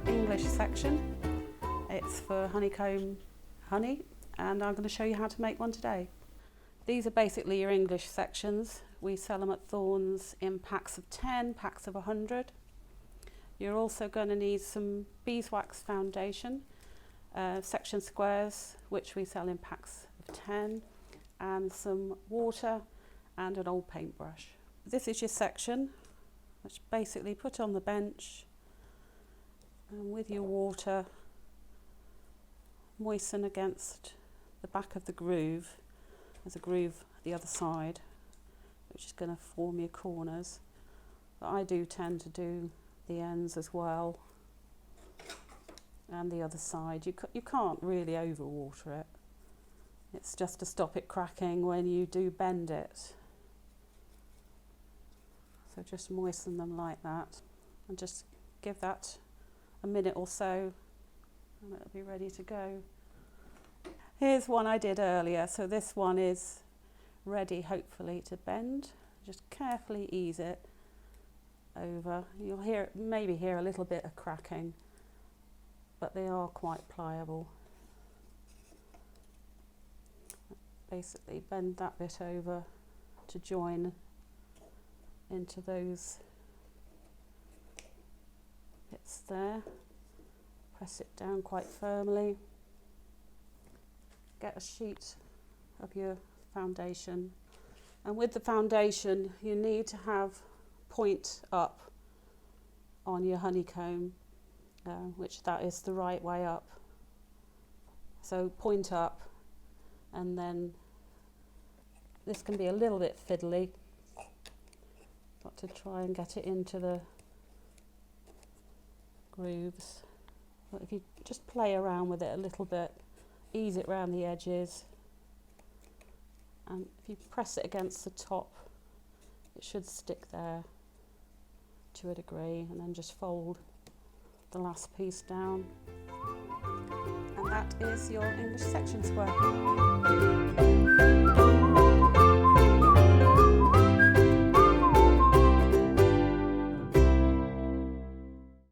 English section. It's for honeycomb honey, and I'm going to show you how to make one today. These are basically your English sections. We sell them at Thorne's in packs of 10, packs of 100. You're also going to need some beeswax foundation, section squares, which we sell in packs of 10, and some water and an old paintbrush. This is your section, which basically put on the bench, and with your water moisten against the back of the groove. There's a groove the other side, which is going to form your corners, but I do tend to do the ends as well, and the other side. You can't really overwater it. It's just to stop it cracking when you do bend it. So just moisten them like that, and just give that a minute or so, and it'll be ready to go. Here's one I did earlier. So this one is ready, hopefully, to bend. Just carefully ease it over. You'll maybe hear a little bit of cracking, but they are quite pliable. Basically bend that bit over to join into those bits there. Press it down quite firmly. Get a sheet of your foundation, and with the foundation you need to have point up on your honeycomb, which that is the right way up. So point up, and then this can be a little bit fiddly. Got to try and get it into the grooves. But if you just play around with it a little bit, ease it around the edges, and if you press it against the top, it should stick there to a degree, and then just fold the last piece down, and that is your English section square.